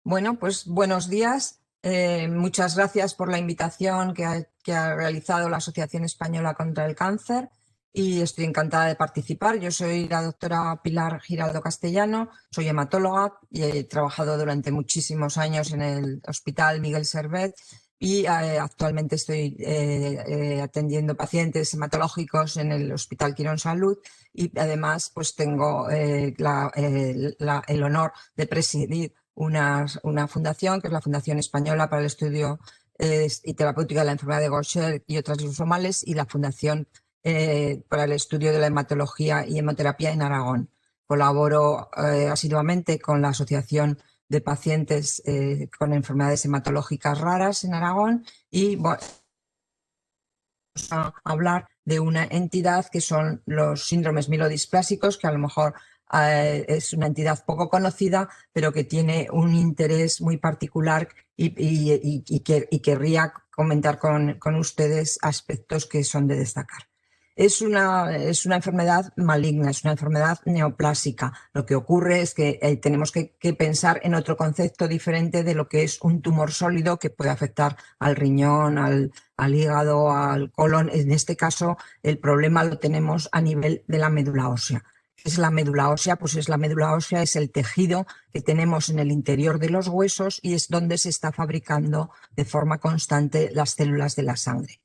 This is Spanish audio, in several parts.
Bueno, pues buenos días. Muchas gracias por la invitación que ha realizado la Asociación Española contra el Cáncer y estoy encantada de participar. Yo soy la doctora Pilar Giraldo Castellano, soy hematóloga y he trabajado durante muchísimos años en el Hospital Miguel Servet y actualmente estoy atendiendo pacientes hematológicos en el Hospital Quirón Salud y además pues tengo el honor de presidir una fundación, que es la Fundación Española para el Estudio y Terapéutica de la Enfermedad de Gaucher y otras lisosomales, y la Fundación para el Estudio de la Hematología y Hemoterapia en Aragón. Colaboro asiduamente con la Asociación de Pacientes con Enfermedades Hematológicas Raras en Aragón y vamos a hablar de una entidad que son los síndromes mielodisplásicos, que a lo mejor es una entidad poco conocida, pero que tiene un interés muy particular y querría comentar con ustedes aspectos que son de destacar. Es una enfermedad maligna, es una enfermedad neoplásica. Lo que ocurre es que tenemos que pensar en otro concepto diferente de lo que es un tumor sólido que puede afectar al riñón, al hígado, al colon. En este caso, el problema lo tenemos a nivel de la médula ósea. ¿Qué es la médula ósea? Pues la médula ósea es el tejido que tenemos en el interior de los huesos y es donde se está fabricando de forma constante las células de la sangre.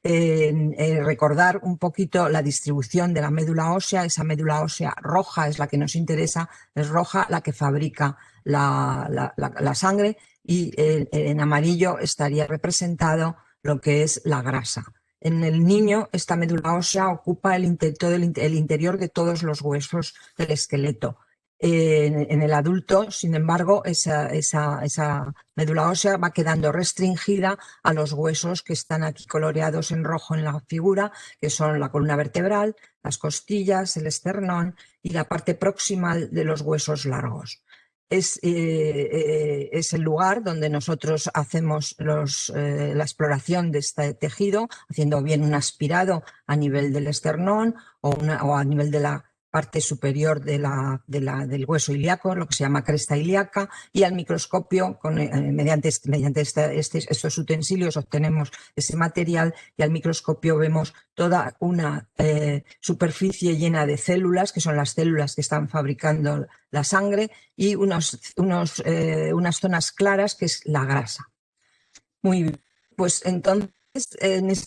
Recordar un poquito la distribución de la médula ósea. Esa médula ósea roja es la que nos interesa, es roja la que fabrica la sangre, y en amarillo estaría representado lo que es la grasa. En el niño, esta médula ósea ocupa el interior de todos los huesos del esqueleto. En el adulto, sin embargo, esa médula ósea va quedando restringida a los huesos que están aquí coloreados en rojo en la figura, que son la columna vertebral, las costillas, el esternón y la parte proximal de los huesos largos. Es el lugar donde nosotros hacemos la exploración de este tejido, haciendo bien un aspirado a nivel del esternón o a nivel de la parte superior del hueso ilíaco, lo que se llama cresta ilíaca, y al microscopio, mediante estos utensilios obtenemos ese material, y al microscopio vemos toda una superficie llena de células, que son las células que están fabricando la sangre, y unas zonas claras, que es la grasa. Muy bien, pues entonces,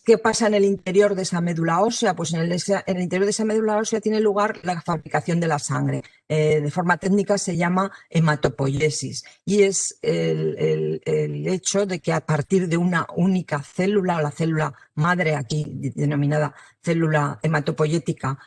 ¿qué pasa en el interior de esa médula ósea? Pues en el interior de esa médula ósea tiene lugar la fabricación de la sangre. De forma técnica se llama hematopoiesis, y es el hecho de que a partir de una única célula, o la célula madre aquí denominada célula hematopoyética,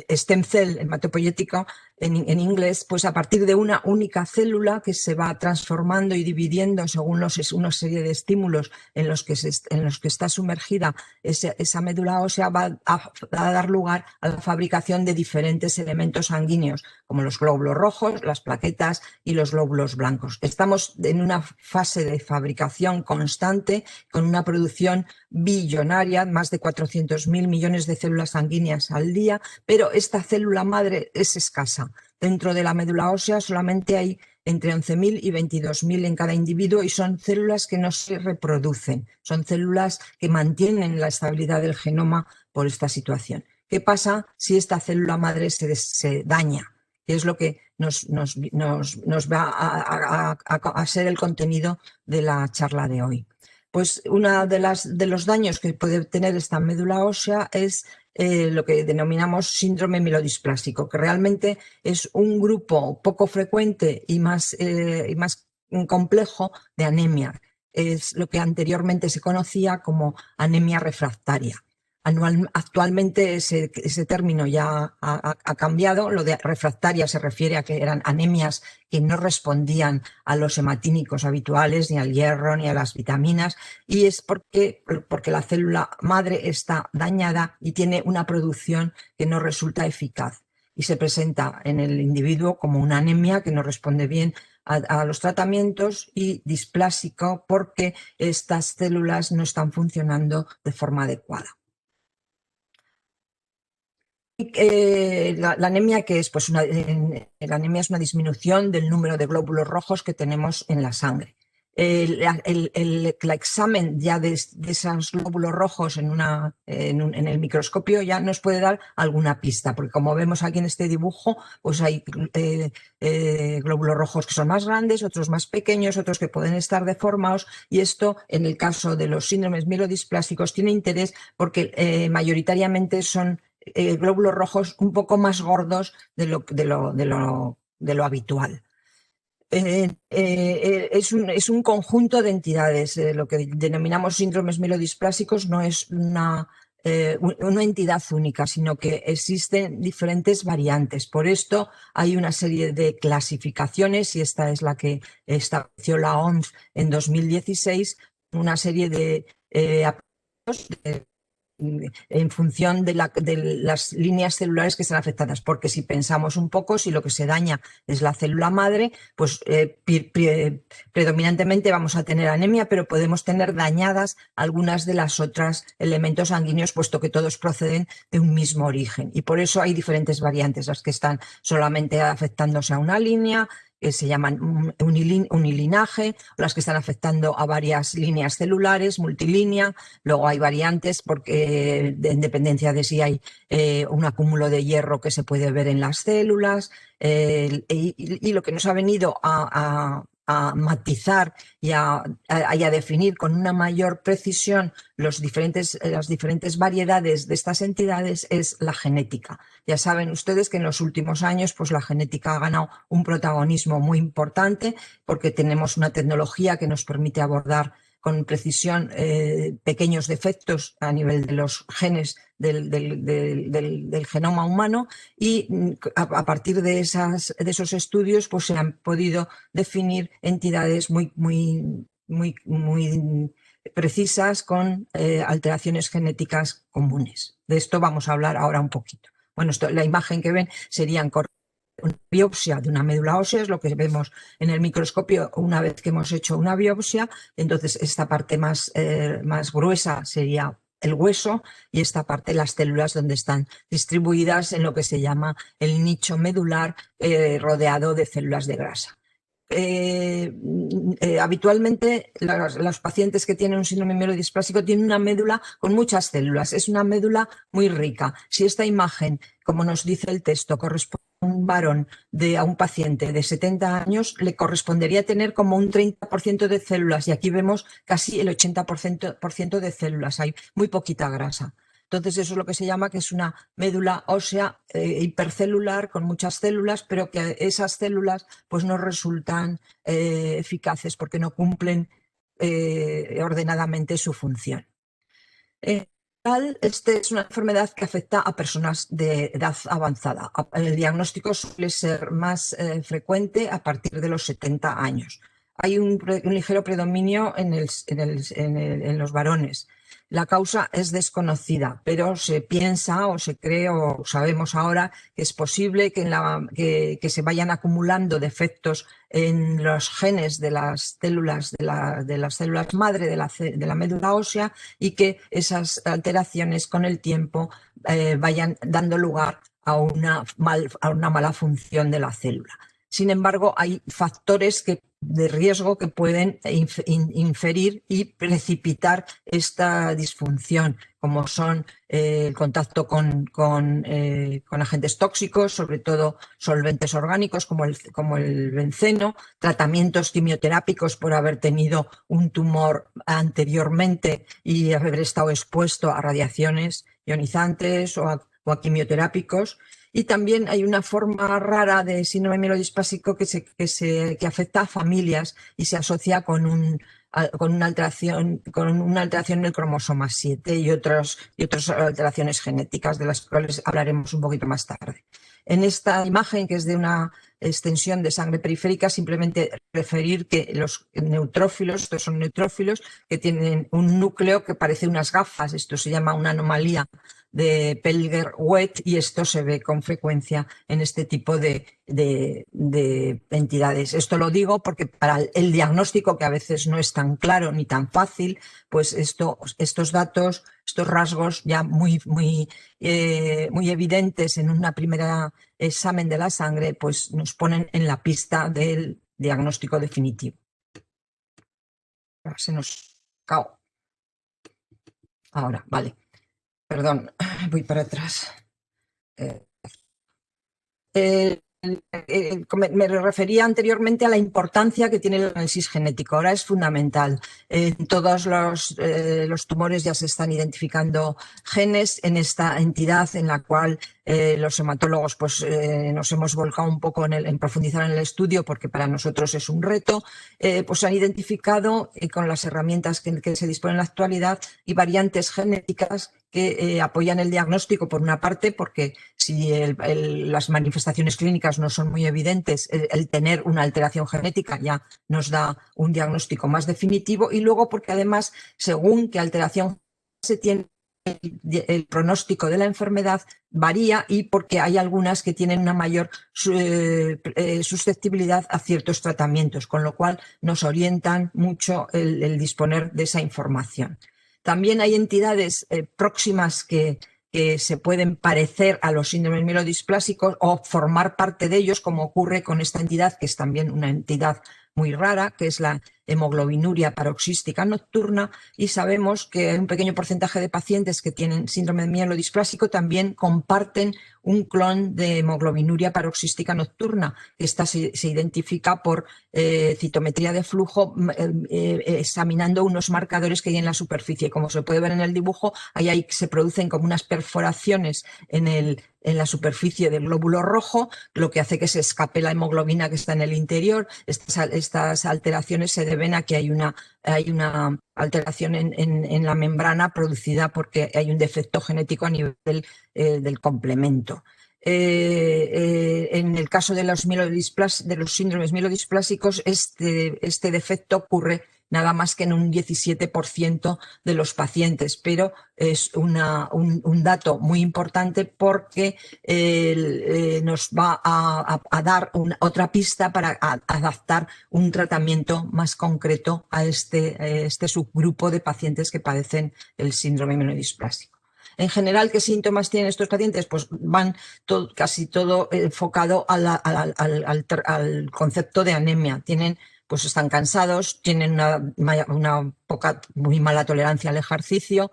stem cell hematopoyética en inglés, pues a partir de una única célula que se va transformando y dividiendo según una serie de estímulos en los que está sumergida esa médula ósea, va a dar lugar a la fabricación de diferentes elementos sanguíneos, como los glóbulos rojos, las plaquetas y los glóbulos blancos. Estamos en una fase de fabricación constante, con una producción billonaria, más de 400.000 millones de células sanguíneas al día, pero esta célula madre es escasa. Dentro de la médula ósea solamente hay entre 11.000 y 22.000 en cada individuo, y son células que no se reproducen, son células que mantienen la estabilidad del genoma por esta situación. ¿Qué pasa si esta célula madre se daña? Que es lo que nos va a ser el contenido de la charla de hoy. Pues uno de los daños que puede tener esta médula ósea es lo que denominamos síndrome mielodisplásico, que realmente es un grupo poco frecuente y más complejo de anemia. Es lo que anteriormente se conocía como anemia refractaria. Actualmente ese término ya ha cambiado. Lo de refractaria se refiere a que eran anemias que no respondían a los hematínicos habituales, ni al hierro, ni a las vitaminas, y es porque la célula madre está dañada y tiene una producción que no resulta eficaz, y se presenta en el individuo como una anemia que no responde bien a los tratamientos, y displásico porque estas células no están funcionando de forma adecuada. La anemia, ¿qué es? Pues la anemia es una disminución del número de glóbulos rojos que tenemos en la sangre. El examen ya de esos glóbulos rojos en el microscopio ya nos puede dar alguna pista, porque como vemos aquí en este dibujo, pues hay glóbulos rojos que son más grandes, otros más pequeños, otros que pueden estar deformados, y esto en el caso de los síndromes mielodisplásicos tiene interés porque mayoritariamente son glóbulos rojos un poco más gordos de lo habitual. Es un conjunto de entidades. Lo que denominamos síndromes mielodisplásicos no es una entidad única, sino que existen diferentes variantes. Por esto hay una serie de clasificaciones, y esta es la que estableció la OMS en 2016, una serie de en función de las líneas celulares que están afectadas, porque si pensamos un poco, si lo que se daña es la célula madre, pues predominantemente vamos a tener anemia, pero podemos tener dañadas algunas de las otras elementos sanguíneos, puesto que todos proceden de un mismo origen, y por eso hay diferentes variantes, las que están solamente afectándose a una línea, que se llaman unilinaje, las que están afectando a varias líneas celulares, multilínea. Luego hay variantes porque en dependencia de si hay un acúmulo de hierro que se puede ver en las células, y lo que nos ha venido a matizar y a definir con una mayor precisión las diferentes variedades de estas entidades es la genética. Ya saben ustedes que en los últimos años pues la genética ha ganado un protagonismo muy importante, porque tenemos una tecnología que nos permite abordar con precisión pequeños defectos a nivel de los genes del genoma humano, y a partir de esos estudios pues se han podido definir entidades muy precisas con alteraciones genéticas comunes. De esto vamos a hablar ahora un poquito. Bueno, la imagen que ven serían una biopsia de una médula ósea, es lo que vemos en el microscopio una vez que hemos hecho una biopsia. Entonces esta parte más gruesa sería el hueso, y esta parte las células donde están distribuidas en lo que se llama el nicho medular rodeado de células de grasa. Habitualmente los pacientes que tienen un síndrome mielodisplásico tienen una médula con muchas células, es una médula muy rica. Si esta imagen, como nos dice el texto, corresponde a un varón, a un paciente de 70 años, le correspondería tener como un 30% de células, y aquí vemos casi el 80% de células, hay muy poquita grasa. Entonces eso es lo que se llama que es una médula ósea hipercelular con muchas células, pero que esas células pues no resultan eficaces porque no cumplen ordenadamente su función. Esta es una enfermedad que afecta a personas de edad avanzada. El diagnóstico suele ser más frecuente a partir de los 70 años. Hay un ligero predominio en los varones. La causa es desconocida, pero se piensa o se cree o sabemos ahora que es posible que se vayan acumulando defectos en los genes de las células madre de la médula ósea, y que esas alteraciones con el tiempo vayan dando lugar a una mala función de la célula. Sin embargo, hay factores de riesgo que pueden inferir y precipitar esta disfunción, como son el contacto con agentes tóxicos, sobre todo solventes orgánicos como el benceno, tratamientos quimioterápicos por haber tenido un tumor anteriormente y haber estado expuesto a radiaciones ionizantes o a quimioterápicos. Y también hay una forma rara de síndrome mielodisplásico que afecta a familias y se asocia con una alteración en el cromosoma 7 y otras alteraciones genéticas, de las cuales hablaremos un poquito más tarde. En esta imagen, que es de una extensión de sangre periférica, simplemente referir que los neutrófilos, estos son neutrófilos que tienen un núcleo que parece unas gafas, esto se llama una anomalía Pelger-Wet, y esto se ve con frecuencia en este tipo de entidades. Esto lo digo porque para el diagnóstico, que a veces no es tan claro ni tan fácil, pues estos datos, estos rasgos ya muy evidentes en una primera examen de la sangre, pues nos ponen en la pista del diagnóstico definitivo. Ahora se nos cao. Ahora, vale. Perdón, voy para atrás. Me refería anteriormente a la importancia que tiene el análisis genético. Ahora es fundamental. En todos los tumores ya se están identificando genes en esta entidad en la cual los hematólogos pues, nos hemos volcado un poco en profundizar en el estudio, porque para nosotros es un reto. Pues se han identificado con las herramientas que se disponen en la actualidad y variantes genéticas que apoyan el diagnóstico, por una parte, porque si las manifestaciones clínicas no son muy evidentes, el tener una alteración genética ya nos da un diagnóstico más definitivo, y luego porque además, según qué alteración se tiene, el pronóstico de la enfermedad varía, y porque hay algunas que tienen una mayor susceptibilidad a ciertos tratamientos, con lo cual nos orientan mucho el disponer de esa información. También hay entidades próximas que se pueden parecer a los síndromes mielodisplásicos o formar parte de ellos, como ocurre con esta entidad, que es también una entidad muy rara, que es la hemoglobinuria paroxística nocturna, y sabemos que hay un pequeño porcentaje de pacientes que tienen síndrome mielodisplásico también comparten un clon de hemoglobinuria paroxística nocturna. Esta se identifica por citometría de flujo, examinando unos marcadores que hay en la superficie. Como se puede ver en el dibujo, ahí se producen como unas perforaciones en la superficie del glóbulo rojo, lo que hace que se escape la hemoglobina que está en el interior. Estas alteraciones se deben a que hay una alteración en la membrana producida porque hay un defecto genético a nivel del complemento. En el caso de los síndromes mielodisplásicos, este defecto ocurre nada más que en un 17% de los pacientes, pero es un dato muy importante porque nos va a dar otra pista para adaptar un tratamiento más concreto a este subgrupo de pacientes que padecen el síndrome mielodisplásico. En general, ¿qué síntomas tienen estos pacientes? Pues van casi todo enfocado al concepto de anemia. Pues están cansados, tienen una muy mala tolerancia al ejercicio,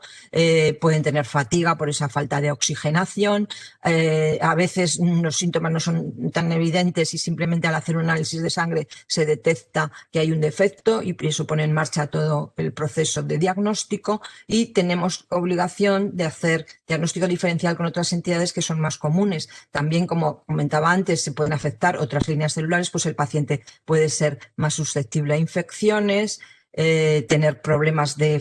pueden tener fatiga por esa falta de oxigenación, a veces los síntomas no son tan evidentes y simplemente al hacer un análisis de sangre se detecta que hay un defecto y eso pone en marcha todo el proceso de diagnóstico, y tenemos obligación de hacer diagnóstico diferencial con otras entidades que son más comunes. También, como comentaba antes, se pueden afectar otras líneas celulares, pues el paciente puede ser más susceptible a infecciones, tener problemas de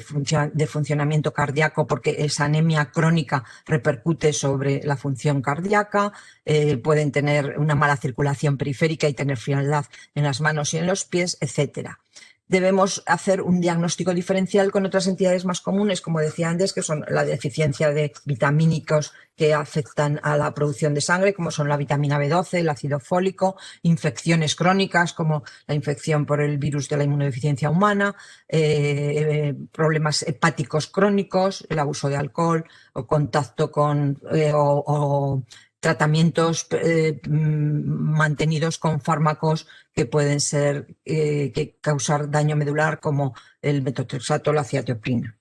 funcionamiento cardíaco, porque esa anemia crónica repercute sobre la función cardíaca, pueden tener una mala circulación periférica y tener frialdad en las manos y en los pies, etcétera. Debemos hacer un diagnóstico diferencial con otras entidades más comunes, como decía antes, que son la deficiencia de vitamínicos que afectan a la producción de sangre, como son la vitamina B12, el ácido fólico, infecciones crónicas como la infección por el virus de la inmunodeficiencia humana, problemas hepáticos crónicos, el abuso de alcohol o contacto con tratamientos mantenidos con fármacos que pueden ser que causar daño medular, como el metotrexato o la ciatioprina.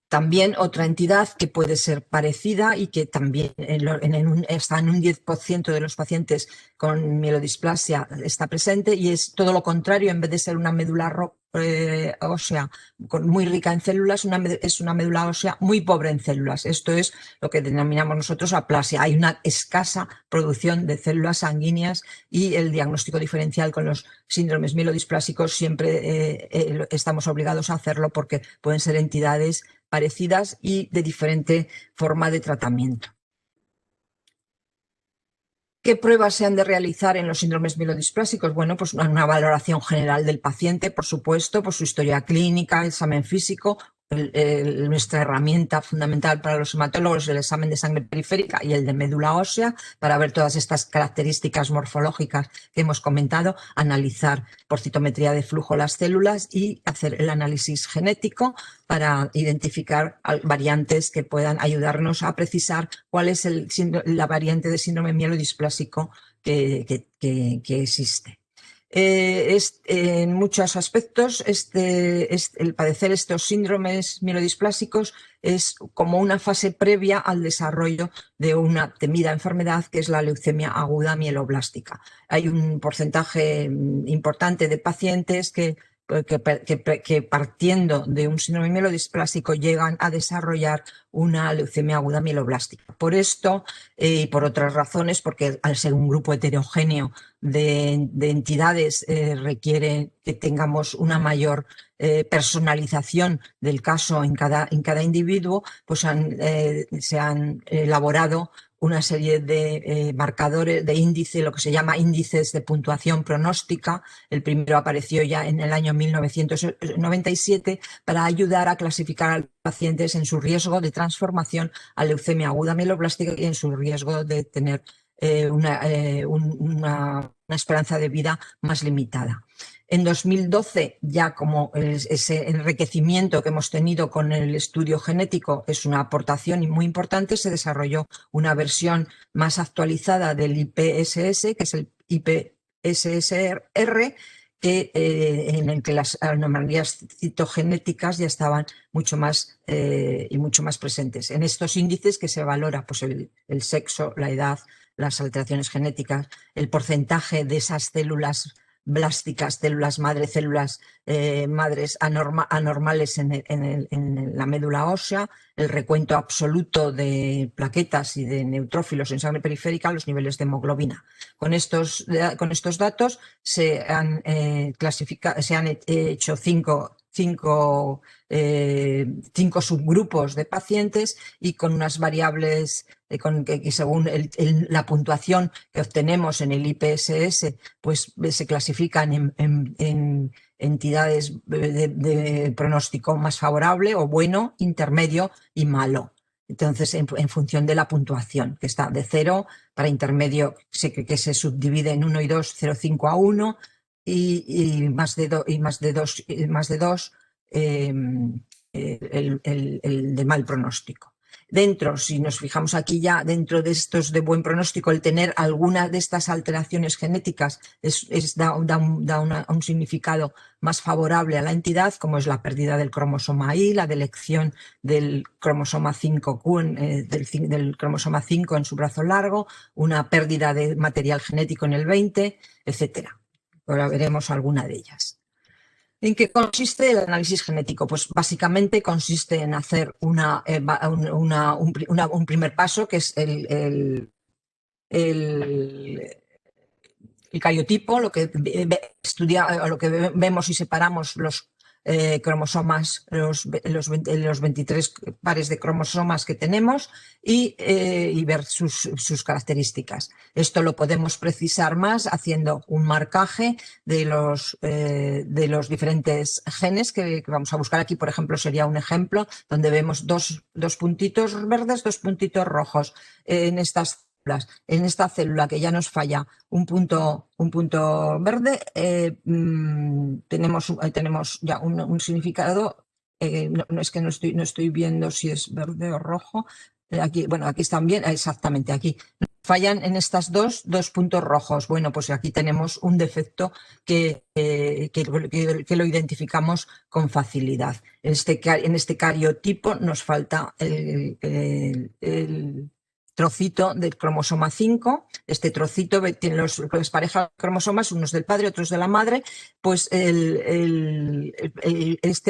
También otra entidad que puede ser parecida y que también está en un 10% de los pacientes con mielodisplasia está presente, y es todo lo contrario. En vez de ser una médula ósea muy rica en células, es una médula ósea muy pobre en células. Esto es lo que denominamos nosotros aplasia. Hay una escasa producción de células sanguíneas, y el diagnóstico diferencial con los síndromes mielodisplásicos siempre estamos obligados a hacerlo, porque pueden ser entidades parecidas y de diferente forma de tratamiento. ¿Qué pruebas se han de realizar en los síndromes mielodisplásicos? Bueno, pues una valoración general del paciente, por supuesto, por su historia clínica, examen físico, nuestra herramienta fundamental para los hematólogos, el examen de sangre periférica y el de médula ósea, para ver todas estas características morfológicas que hemos comentado, analizar por citometría de flujo las células y hacer el análisis genético para identificar variantes que puedan ayudarnos a precisar cuál es la variante de síndrome mielodisplásico que existe. En muchos aspectos, el padecer estos síndromes mielodisplásicos es como una fase previa al desarrollo de una temida enfermedad que es la leucemia aguda mieloblástica. Hay un porcentaje importante de pacientes que partiendo de un síndrome mielodisplásico llegan a desarrollar una leucemia aguda mieloblástica. Por esto y por otras razones, porque al ser un grupo heterogéneo de entidades requiere que tengamos una mayor personalización del caso en cada individuo, pues se han elaborado una serie de marcadores de índice, lo que se llama índices de puntuación pronóstica. El primero apareció ya en el año 1997 para ayudar a clasificar a los pacientes en su riesgo de transformación a leucemia aguda mieloblástica y en su riesgo de tener una esperanza de vida más limitada. En 2012, ya como ese enriquecimiento que hemos tenido con el estudio genético es una aportación muy importante, se desarrolló una versión más actualizada del IPSS, que es el IPSS-R, en el que las anomalías citogenéticas ya estaban mucho más presentes. En estos índices que se valora pues, el sexo, la edad, las alteraciones genéticas, el porcentaje de esas células blásticas, células madre, células madres anormales en la médula ósea, el recuento absoluto de plaquetas y de neutrófilos en sangre periférica, los niveles de hemoglobina. Con estos datos se han hecho cinco subgrupos de pacientes y con unas variables que según la puntuación que obtenemos en el IPSS, pues se clasifican en entidades de pronóstico más favorable o bueno, intermedio y malo. Entonces, en función de la puntuación, que está de 0 para intermedio, que se subdivide en 1 y 2, 0,5 a 1, y más de 2, el de mal pronóstico. Dentro, si nos fijamos aquí ya, dentro de estos de buen pronóstico, el tener alguna de estas alteraciones genéticas da un significado más favorable a la entidad, como es la pérdida del cromosoma Y, la delección del cromosoma 5Q, del cromosoma 5 en su brazo largo, una pérdida de material genético en el 20, etcétera. Ahora veremos alguna de ellas. ¿En qué consiste el análisis genético? Pues básicamente consiste en hacer un primer paso, que es el cariotipo, lo que vemos y separamos los cromosomas, los 23 pares de cromosomas que tenemos y ver sus características. Esto lo podemos precisar más haciendo un marcaje de los diferentes genes que vamos a buscar aquí. Por ejemplo, sería un ejemplo donde vemos dos puntitos verdes, dos puntitos rojos en estas. En esta célula que ya nos falla un punto verde, tenemos ya un significado. No es que no estoy viendo si es verde o rojo. Aquí, bueno, aquí están bien, exactamente aquí. Fallan en estas dos puntos rojos. Bueno, pues aquí tenemos un defecto que lo identificamos con facilidad. En este cariotipo nos falta el trocito del cromosoma 5. Este trocito tiene las parejas de cromosomas, unos del padre, otros de la madre. Pues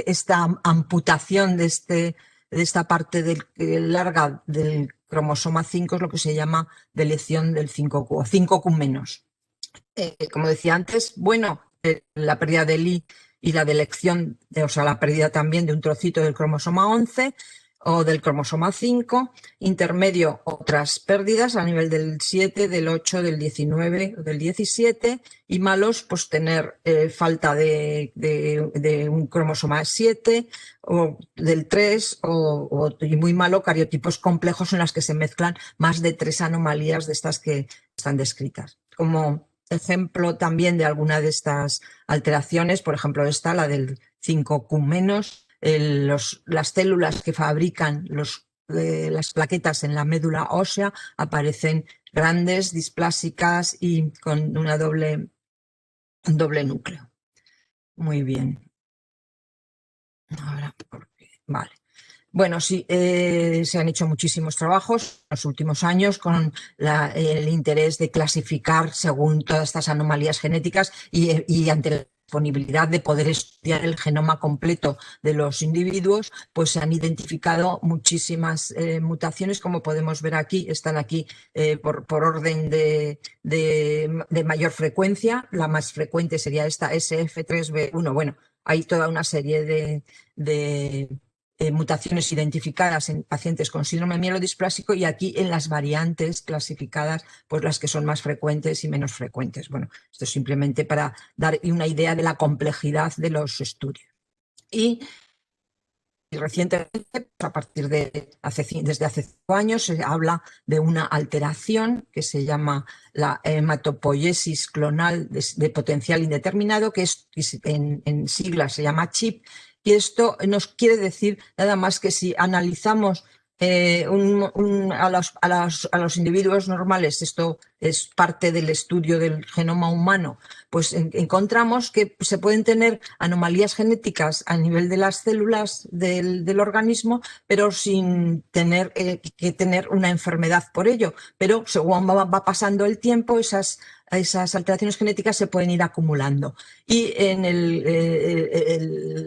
esta amputación de esta parte larga del cromosoma 5 es lo que se llama delección del 5Q o 5Q menos. Como decía antes, bueno, la pérdida del I y la delección, o sea, la pérdida también de un trocito del cromosoma 11. o del cromosoma 5, intermedio otras pérdidas a nivel del 7, del 8, del 19 o del 17, y malos pues tener falta de un cromosoma 7 o del 3 y muy malo cariotipos complejos en las que se mezclan más de 3 anomalías de estas que están descritas. Como ejemplo también de alguna de estas alteraciones, por ejemplo esta, la del 5Q-, las células que fabrican las plaquetas en la médula ósea aparecen grandes, displásicas y con un doble núcleo. Muy bien. Ahora, vale. Bueno, sí, se han hecho muchísimos trabajos en los últimos años con el interés de clasificar según todas estas anomalías genéticas y ante la disponibilidad de poder estudiar el genoma completo de los individuos, pues se han identificado muchísimas mutaciones, como podemos ver aquí, están aquí por orden de mayor frecuencia. La más frecuente sería esta SF3B1. Bueno, hay toda una serie de mutaciones identificadas en pacientes con síndrome mielodisplásico y aquí en las variantes clasificadas, pues las que son más frecuentes y menos frecuentes. Bueno, esto es simplemente para dar una idea de la complejidad de los estudios. Y recientemente, a partir desde hace 5 años, se habla de una alteración que se llama la hematopoiesis clonal de potencial indeterminado, que en siglas se llama CHIP, y esto nos quiere decir nada más que si analizamos a los individuos normales, esto es parte del estudio del genoma humano, pues encontramos que se pueden tener anomalías genéticas a nivel de las células del organismo, pero sin tener que tener una enfermedad por ello. Pero según va pasando el tiempo, esas alteraciones genéticas se pueden ir acumulando. Y en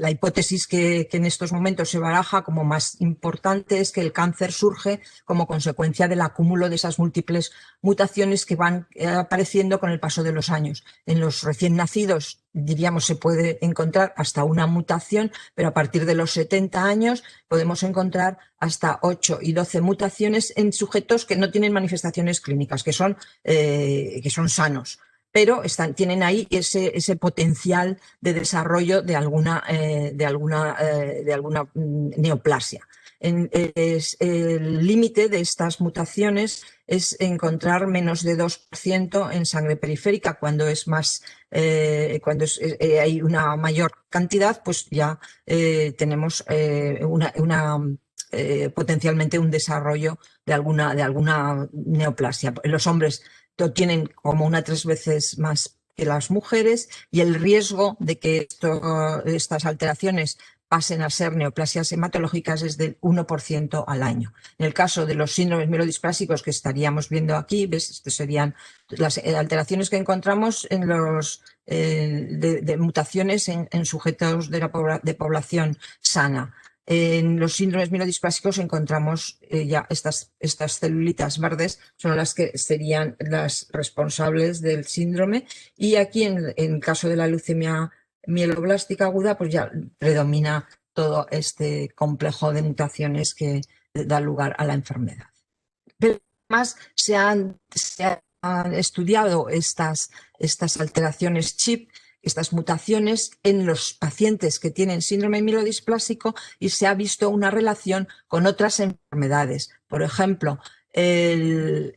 la hipótesis que en estos momentos se baraja como más importante es que el cáncer surge como consecuencia del acúmulo de esas múltiples mutaciones que van apareciendo con el paso de los años. En los recién nacidos, diríamos, se puede encontrar hasta una mutación, pero a partir de los 70 años podemos encontrar hasta 8 y 12 mutaciones en sujetos que no tienen manifestaciones clínicas, que son sanos, pero tienen ahí ese potencial de desarrollo de alguna neoplasia. El límite de estas mutaciones es encontrar menos de 2% en sangre periférica. Cuando es más, hay una mayor cantidad, pues ya tenemos potencialmente un desarrollo de alguna neoplasia. Los hombres lo tienen como 3 veces más que las mujeres, y el riesgo de que estas alteraciones pasen a ser neoplasias hematológicas es del 1% al año. En el caso de los síndromes mielodisplásicos que estaríamos viendo aquí, ¿ves? Estas serían las alteraciones que encontramos en de mutaciones en sujetos de población sana. En los síndromes mielodispásicos encontramos ya estas celulitas verdes, son las que serían las responsables del síndrome, y aquí en el caso de la leucemia mieloblástica aguda, pues ya predomina todo este complejo de mutaciones que da lugar a la enfermedad. Pero además se han estudiado estas alteraciones CHIP, estas mutaciones en los pacientes que tienen síndrome mielodisplásico, y se ha visto una relación con otras enfermedades. Por ejemplo, el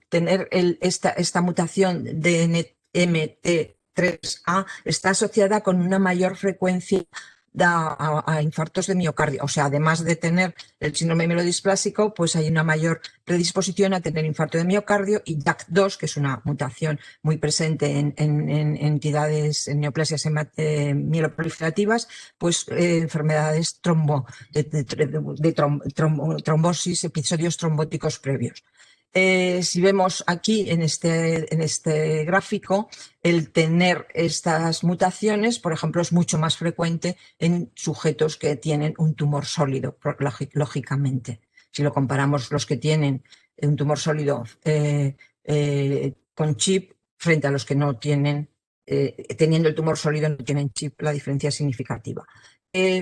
tener esta mutación de NMT3A está asociada con una mayor frecuencia a infartos de miocardio. O sea, además de tener el síndrome mielodisplásico, pues hay una mayor predisposición a tener infarto de miocardio, y JAK2, que es una mutación muy presente en entidades, en neoplasias mieloproliferativas, pues enfermedades de trombosis, episodios trombóticos previos. Si vemos aquí en este gráfico, el tener estas mutaciones, por ejemplo, es mucho más frecuente en sujetos que tienen un tumor sólido, lógicamente. Si lo comparamos los que tienen un tumor sólido con chip frente a los que no tienen, teniendo el tumor sólido no tienen chip, la diferencia es significativa.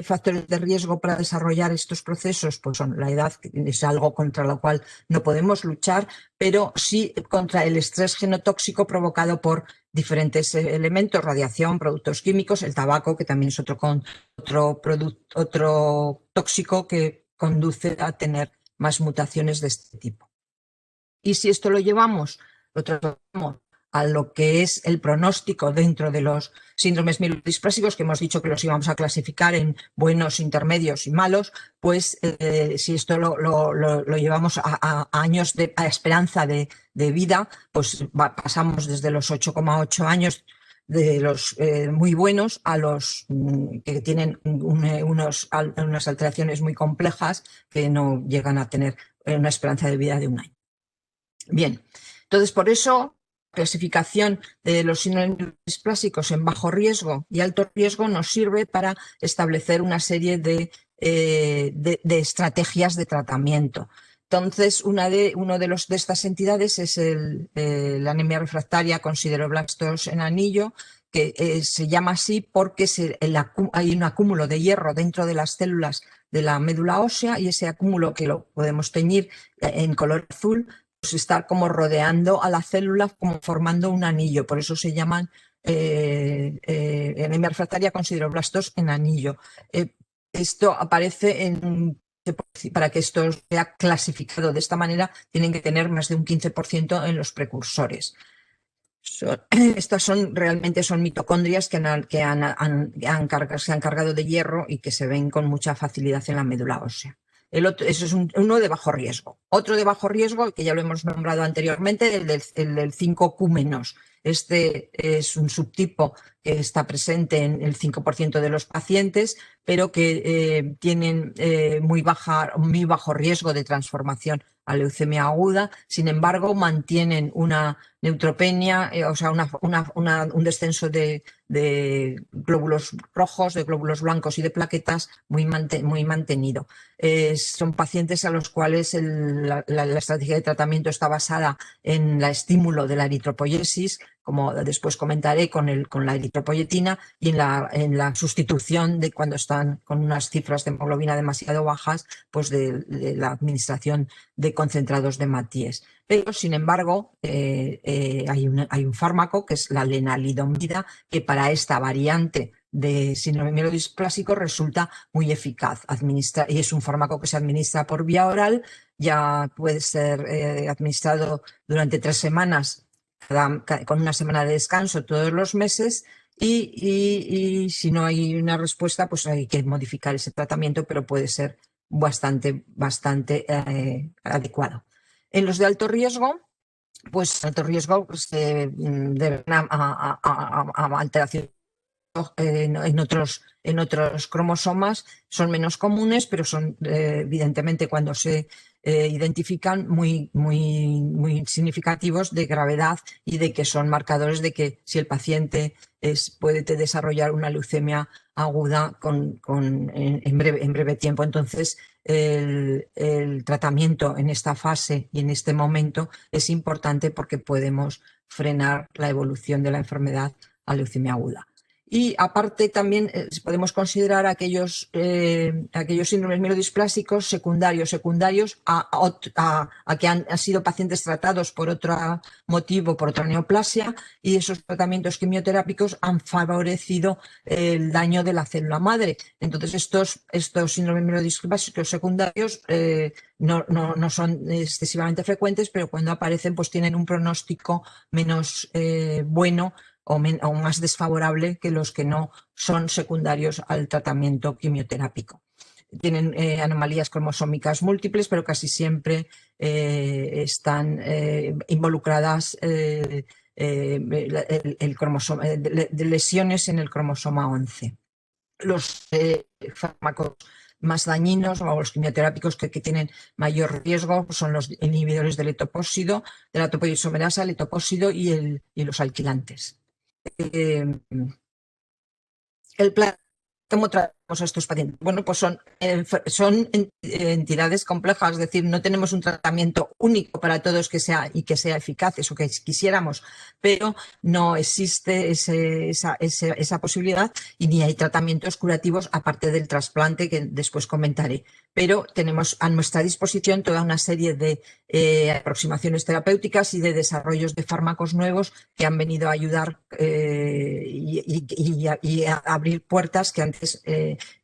factores de riesgo para desarrollar estos procesos, pues son la edad, que es algo contra lo cual no podemos luchar, pero sí contra el estrés genotóxico provocado por diferentes elementos, radiación, productos químicos, el tabaco, que también es otro tóxico que conduce a tener más mutaciones de este tipo. Y si esto lo tratamos a lo que es el pronóstico dentro de los síndromes mielodisplásicos, que hemos dicho que los íbamos a clasificar en buenos, intermedios y malos, pues si esto lo llevamos a años a esperanza de vida, pues pasamos desde los 8,8 años de los muy buenos a los que tienen unas alteraciones muy complejas que no llegan a tener una esperanza de vida de un año. Bien, entonces por eso la clasificación de los síndromes displásicos en bajo riesgo y alto riesgo nos sirve para establecer una serie de estrategias de tratamiento. Entonces, uno de estas entidades es la anemia refractaria con sideroblastos en anillo, que se llama así porque hay un acúmulo de hierro dentro de las células de la médula ósea, y ese acúmulo, que lo podemos teñir en color azul, pues está como rodeando a la célula, como formando un anillo. Por eso se llaman anemia refractaria con sideroblastos en anillo. Esto aparece para que esto sea clasificado de esta manera, tienen que tener más de un 15% en los precursores. Estas realmente son mitocondrias que se han cargado de hierro y que se ven con mucha facilidad en la médula ósea. Eso es uno de bajo riesgo. Otro de bajo riesgo, que ya lo hemos nombrado anteriormente, el del 5Q-. Este es un subtipo que está presente en el 5% de los pacientes, pero que tienen muy bajo riesgo de transformación a leucemia aguda. Sin embargo, mantienen una neutropenia, o sea, un descenso de glóbulos rojos, de glóbulos blancos y de plaquetas muy mantenido. Son pacientes a los cuales la estrategia de tratamiento está basada en el estímulo de la eritropoyesis, como después comentaré, con la eritropoyetina, y en la sustitución de cuando están con unas cifras de hemoglobina demasiado bajas, pues de la administración de concentrados de Matías. Pero, sin embargo, hay un fármaco, que es la lenalidomida, que para esta variante de síndrome mielodisplásico resulta muy eficaz. Y es un fármaco que se administra por vía oral, ya puede ser administrado durante 3 semanas, con una semana de descanso todos los meses, y si no hay una respuesta, pues hay que modificar ese tratamiento, pero puede ser bastante adecuado. En los de alto riesgo, pues deberán a alteración en otros cromosomas, son menos comunes, pero son evidentemente, cuando se identifican, muy significativos de gravedad, y de que son marcadores de que si el paciente puede desarrollar una leucemia aguda en breve tiempo. Entonces, el tratamiento en esta fase y en este momento es importante, porque podemos frenar la evolución de la enfermedad a leucemia aguda. Y aparte, también podemos considerar aquellos síndromes mielodisplásicos secundarios a que han sido pacientes tratados por otro motivo, por otra neoplasia, y esos tratamientos quimioterápicos han favorecido el daño de la célula madre. Entonces, estos síndromes mielodisplásicos secundarios no son excesivamente frecuentes, pero cuando aparecen, pues tienen un pronóstico menos bueno o más desfavorable que los que no son secundarios al tratamiento quimioterápico. Tienen anomalías cromosómicas múltiples, pero casi siempre están involucradas lesiones en el cromosoma 11. Los fármacos más dañinos, o los quimioterápicos que tienen mayor riesgo, son los inhibidores del etopósido, de la topoisomerasa, el etopósido y los alquilantes. El plan, como a estos pacientes? Bueno, pues son entidades complejas, es decir, no tenemos un tratamiento único para todos que sea eficaz, eso que quisiéramos, pero no existe esa posibilidad y ni hay tratamientos curativos aparte del trasplante que después comentaré. Pero tenemos a nuestra disposición toda una serie de aproximaciones terapéuticas y de desarrollos de fármacos nuevos que han venido a ayudar y a abrir puertas que antes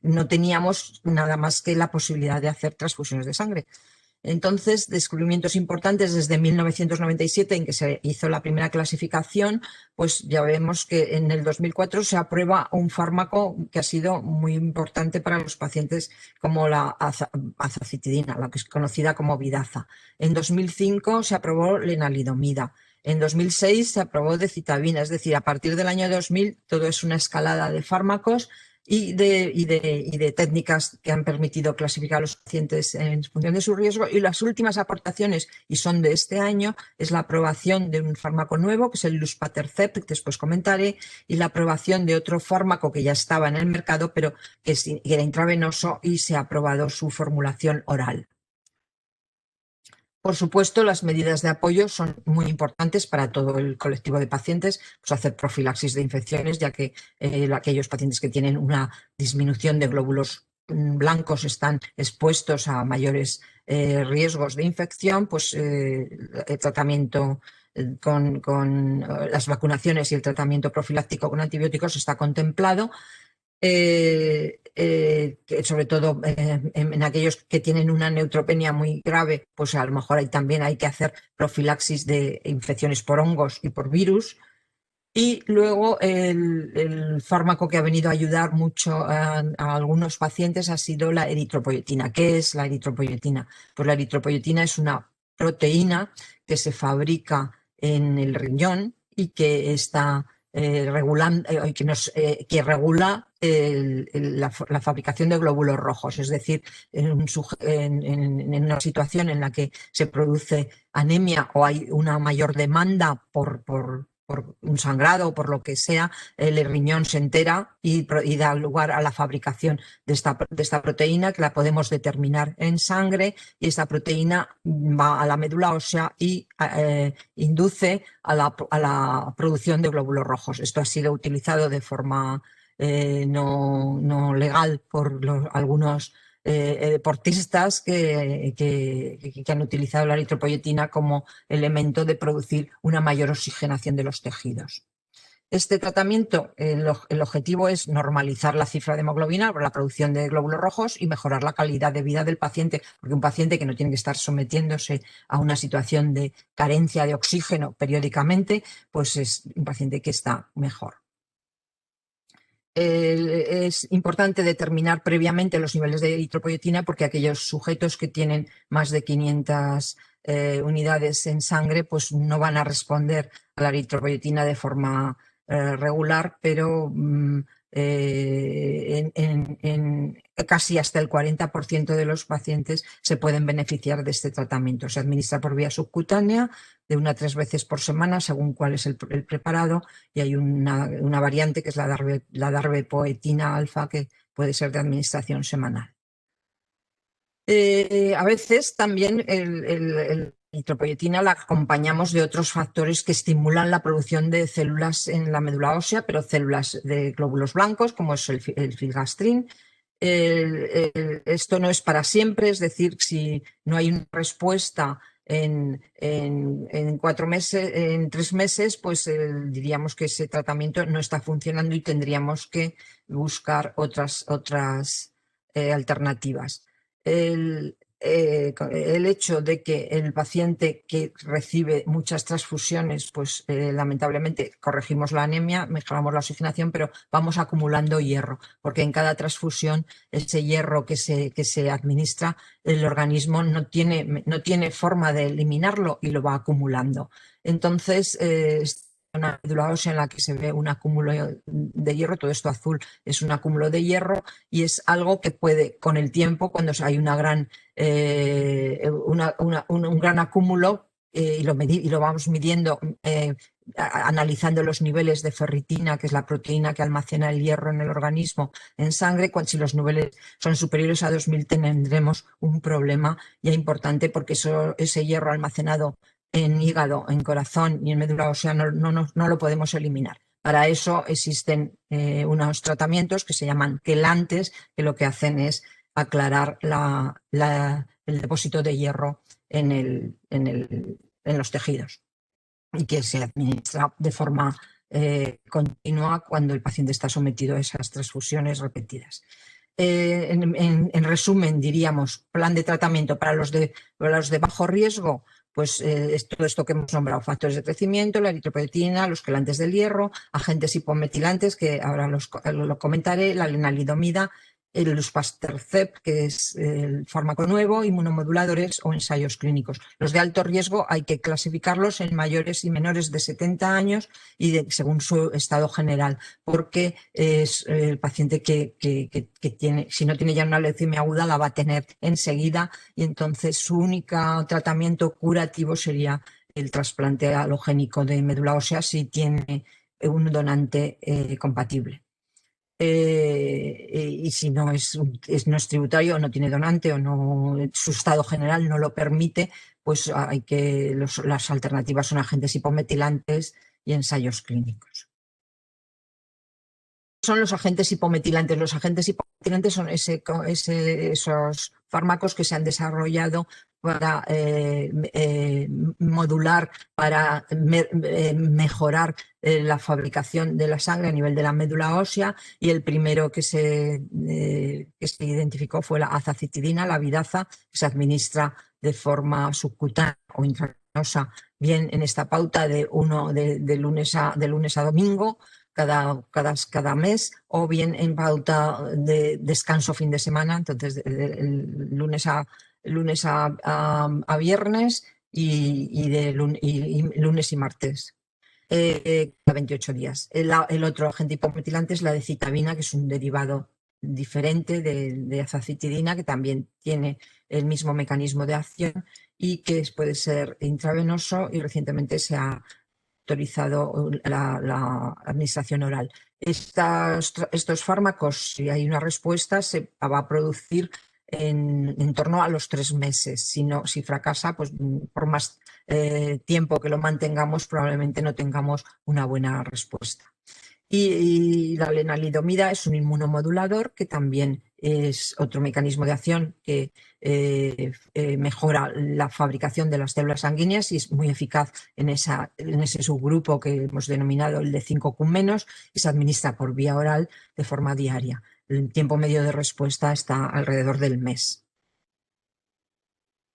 no teníamos nada más que la posibilidad de hacer transfusiones de sangre. Entonces, descubrimientos importantes desde 1997, en que se hizo la primera clasificación, pues ya vemos que en el 2004 se aprueba un fármaco que ha sido muy importante para los pacientes como la azacitidina, la que es conocida como Vidaza. En 2005 se aprobó lenalidomida. En 2006 se aprobó decitabina, es decir, a partir del año 2000 todo es una escalada de fármacos y de técnicas que han permitido clasificar a los pacientes en función de su riesgo. Y las últimas aportaciones, y son de este año, es la aprobación de un fármaco nuevo, que es el luspatercept, que después comentaré, y la aprobación de otro fármaco que ya estaba en el mercado, pero que era intravenoso y se ha aprobado su formulación oral. Por supuesto, las medidas de apoyo son muy importantes para todo el colectivo de pacientes, pues hacer profilaxis de infecciones, ya que aquellos pacientes que tienen una disminución de glóbulos blancos están expuestos a mayores riesgos de infección, pues el tratamiento con las vacunaciones y el tratamiento profiláctico con antibióticos está contemplado. Sobre todo en aquellos que tienen una neutropenia muy grave, pues a lo mejor también hay que hacer profilaxis de infecciones por hongos y por virus. Y luego el fármaco que ha venido a ayudar mucho a algunos pacientes ha sido la eritropoyetina. ¿Qué es la eritropoyetina? Pues la eritropoyetina es una proteína que se fabrica en el riñón y que está que regula la fabricación de glóbulos rojos, es decir, en una situación en la que se produce anemia o hay una mayor demanda por un sangrado o por lo que sea, el riñón se entera y da lugar a la fabricación de esta proteína, que la podemos determinar en sangre, y esta proteína va a la médula ósea y induce a la producción de glóbulos rojos. Esto ha sido utilizado de forma no legal por algunos deportistas que han utilizado la eritropoyetina como elemento de producir una mayor oxigenación de los tejidos. Este tratamiento, el objetivo es normalizar la cifra de hemoglobina por la producción de glóbulos rojos y mejorar la calidad de vida del paciente, porque un paciente que no tiene que estar sometiéndose a una situación de carencia de oxígeno periódicamente, pues es un paciente que está mejor. Es importante determinar previamente los niveles de eritropoyetina, porque aquellos sujetos que tienen más de 500 unidades en sangre pues no van a responder a la eritropoyetina de forma regular, pero en casi hasta el 40% de los pacientes se pueden beneficiar de este tratamiento. Se administra por vía subcutánea de 1 a 3 veces por semana, según cuál es el preparado, y hay una variante que es la darbepoetina alfa, que puede ser de administración semanal. A veces también la eritropoyetina la acompañamos de otros factores que estimulan la producción de células en la médula ósea, pero células de glóbulos blancos, como es el filgastrin. Esto no es para siempre, es decir, si no hay una respuesta en 4 meses, en 3 meses, pues diríamos que ese tratamiento no está funcionando y tendríamos que buscar otras alternativas. El hecho de que el paciente que recibe muchas transfusiones, pues lamentablemente corregimos la anemia, mejoramos la oxigenación, pero vamos acumulando hierro, porque en cada transfusión ese hierro que se administra, el organismo no tiene forma de eliminarlo y lo va acumulando. Entonces, una médula ósea en la que se ve un acúmulo de hierro, todo esto azul es un acúmulo de hierro, y es algo que puede, con el tiempo, cuando hay un gran acúmulo, y lo vamos midiendo analizando los niveles de ferritina, que es la proteína que almacena el hierro en el organismo, en sangre. Si los niveles son superiores a 2000 tendremos un problema ya importante, porque ese hierro almacenado en hígado, en corazón y en médula ósea no lo podemos eliminar. Para eso existen unos tratamientos que se llaman quelantes, que lo que hacen es aclarar el depósito de hierro en los tejidos, y que se administra de forma continua cuando el paciente está sometido a esas transfusiones repetidas. En resumen, diríamos, plan de tratamiento para los de bajo riesgo, pues es todo esto que hemos nombrado: factores de crecimiento, la eritropoyetina, los quelantes del hierro, agentes hipometilantes, que ahora lo comentaré, la lenalidomida, el luspatercept, que es el fármaco nuevo, inmunomoduladores o ensayos clínicos. Los de alto riesgo hay que clasificarlos en mayores y menores de 70 años y según su estado general, porque es el paciente que tiene, si no tiene ya una leucemia aguda, la va a tener enseguida, y entonces su único tratamiento curativo sería el trasplante alogénico de médula ósea si tiene un donante compatible. Y si no es tributario, o no tiene donante, o no, su estado general no lo permite, pues las alternativas son agentes hipometilantes y ensayos clínicos. Son los agentes hipometilantes. Los agentes hipometilantes son esos fármacos que se han desarrollado para modular, para mejorar la fabricación de la sangre a nivel de la médula ósea, y el primero que se identificó fue la azacitidina, la vidaza, que se administra de forma subcutánea o intravenosa, bien en esta pauta de lunes a domingo, cada mes, o bien en pauta de descanso fin de semana, entonces el lunes a viernes y lunes y martes, cada 28 días. El otro agente hipometilante es la decitabina, que es un derivado diferente de azacitidina, que también tiene el mismo mecanismo de acción y que puede ser intravenoso, y recientemente se ha autorizado la administración oral. Estos fármacos, si hay una respuesta, se va a producir en torno a los 3 meses. Si fracasa, pues por más tiempo que lo mantengamos, probablemente no tengamos una buena respuesta. Y la lenalidomida es un inmunomodulador, que también es otro mecanismo de acción que mejora la fabricación de las células sanguíneas y es muy eficaz en ese subgrupo que hemos denominado el de 5Q-, y se administra por vía oral de forma diaria. El tiempo medio de respuesta está alrededor del mes.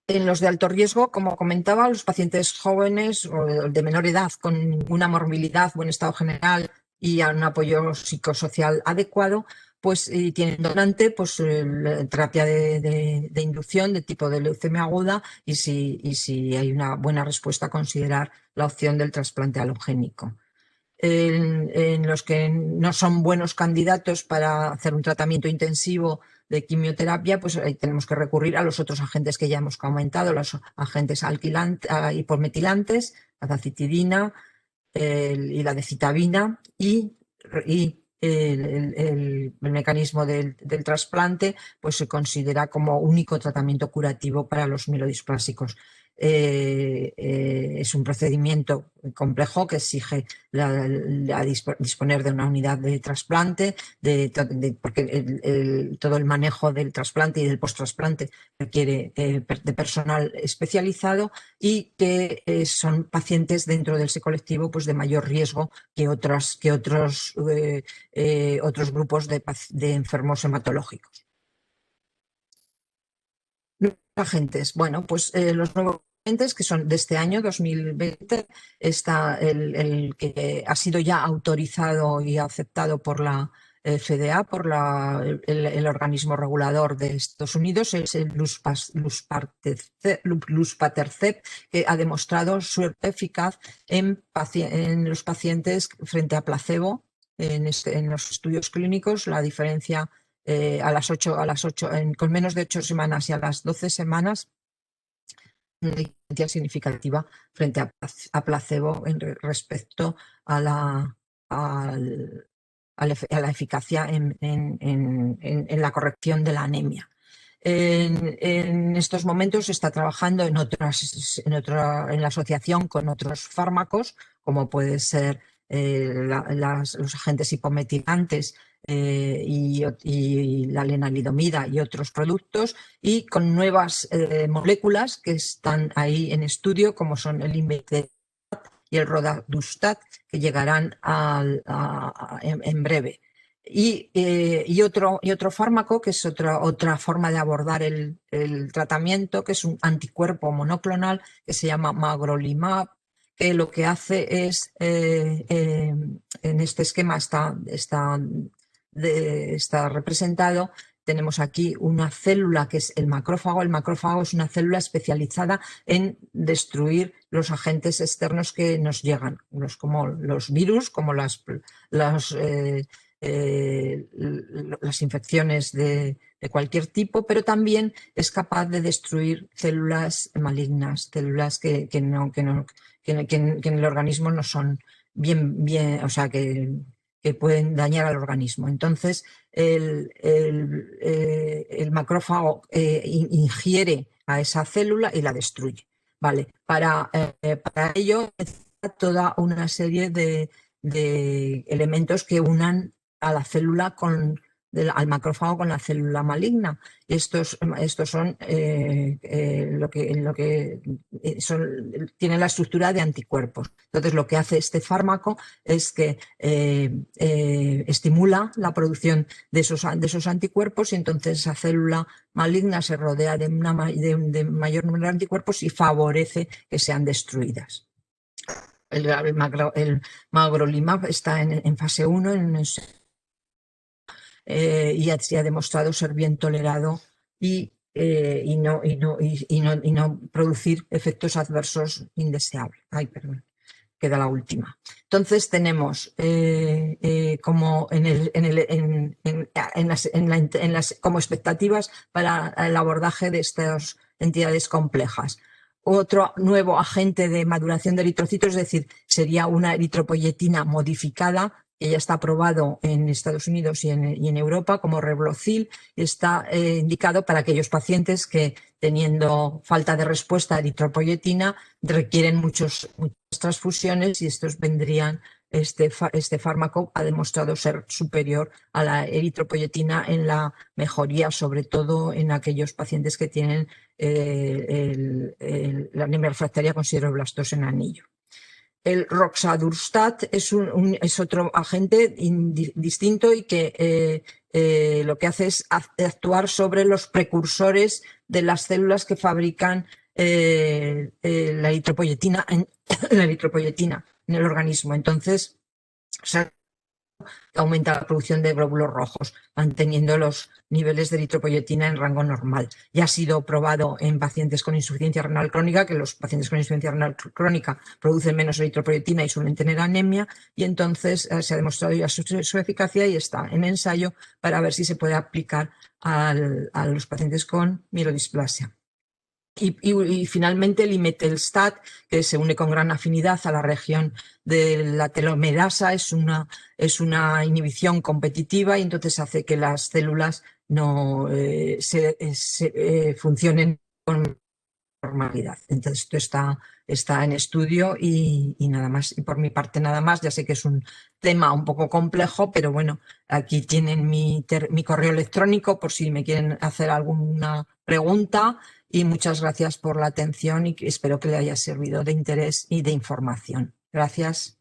En los de alto riesgo, como comentaba, los pacientes jóvenes o de menor edad con ninguna morbilidad, buen estado general y un apoyo psicosocial adecuado, pues tienen donante, pues terapia de inducción de tipo de leucemia aguda, y si hay una buena respuesta, considerar la opción del trasplante alogénico. En los que no son buenos candidatos para hacer un tratamiento intensivo de quimioterapia, pues ahí tenemos que recurrir a los otros agentes que ya hemos comentado, los agentes hipometilantes, la azacitidina y la decitabina, y el mecanismo del trasplante pues se considera como único tratamiento curativo para los mielodisplásicos. Es un procedimiento complejo que exige disponer de una unidad de trasplante, porque todo el manejo del trasplante y del post-trasplante requiere de personal especializado, y que son pacientes dentro de ese colectivo pues de mayor riesgo que otros grupos de enfermos hematológicos. Agentes. Bueno, pues los nuevos agentes, que son de este año 2020, está el que ha sido ya autorizado y aceptado por la FDA, por el organismo regulador de Estados Unidos, es el luspatercept, que ha demostrado su eficaz en los pacientes frente a placebo en los estudios clínicos. La diferencia con menos de 8 semanas y a las 12 semanas una diferencia significativa frente a placebo respecto a la eficacia en la corrección de la anemia. En estos momentos se está trabajando en la asociación con otros fármacos, como puede ser los agentes hipometilantes y la lenalidomida y otros productos, y con nuevas moléculas que están ahí en estudio, como son el imetelstat y el roxadustat, que llegarán en breve. Y otro fármaco, que es otra forma de abordar el tratamiento, que es un anticuerpo monoclonal que se llama magrolimab, que lo que hace es, en este esquema está representado. Tenemos aquí una célula que es el macrófago. El macrófago es una célula especializada en destruir los agentes externos que nos llegan, como los virus, como las infecciones de cualquier tipo, pero también es capaz de destruir células malignas, células que en el organismo no son bien, o sea, que pueden dañar al organismo. Entonces, el macrófago ingiere a esa célula y la destruye. Vale, para ello necesita toda una serie de elementos que unan a la célula al macrófago con la célula maligna. Estos son tienen la estructura de anticuerpos. Entonces, lo que hace este fármaco es que estimula la producción de esos anticuerpos, y entonces esa célula maligna se rodea de mayor número de anticuerpos y favorece que sean destruidas. El magrolimab está en fase 1 y ha demostrado ser bien tolerado y no producir efectos adversos indeseables. Ay, perdón, queda la última. Entonces tenemos como como expectativas para el abordaje de estas entidades complejas. Otro nuevo agente de maduración de eritrocitos, es decir, sería una eritropoyetina modificada, que ya está aprobado en Estados Unidos y en Europa como Reblozyl, y está indicado para aquellos pacientes que, teniendo falta de respuesta a eritropoyetina, requieren muchas transfusiones, y estos vendrían. Este fármaco ha demostrado ser superior a la eritropoyetina en la mejoría, sobre todo en aquellos pacientes que tienen la anemia refractaria con sideroblastosa en anillo. El roxadustat es otro agente distinto y que lo que hace es actuar sobre los precursores de las células que fabrican la eritropoyetina en el organismo. Entonces, aumenta la producción de glóbulos rojos, manteniendo los niveles de eritropoyetina en rango normal. Ya ha sido probado en pacientes con insuficiencia renal crónica, que los pacientes con insuficiencia renal crónica producen menos eritropoyetina y suelen tener anemia, y entonces se ha demostrado ya su eficacia, y está en ensayo para ver si se puede aplicar a los pacientes con mielodisplasia. Y finalmente el imetelstat, que se une con gran afinidad a la región de la telomerasa, es una inhibición competitiva, y entonces hace que las células no funcionen con normalidad. Entonces esto está en estudio y nada más. Y por mi parte nada más. Ya sé que es un tema un poco complejo, pero bueno, aquí tienen mi correo electrónico por si me quieren hacer alguna pregunta, y muchas gracias por la atención y espero que le haya servido de interés y de información. Gracias.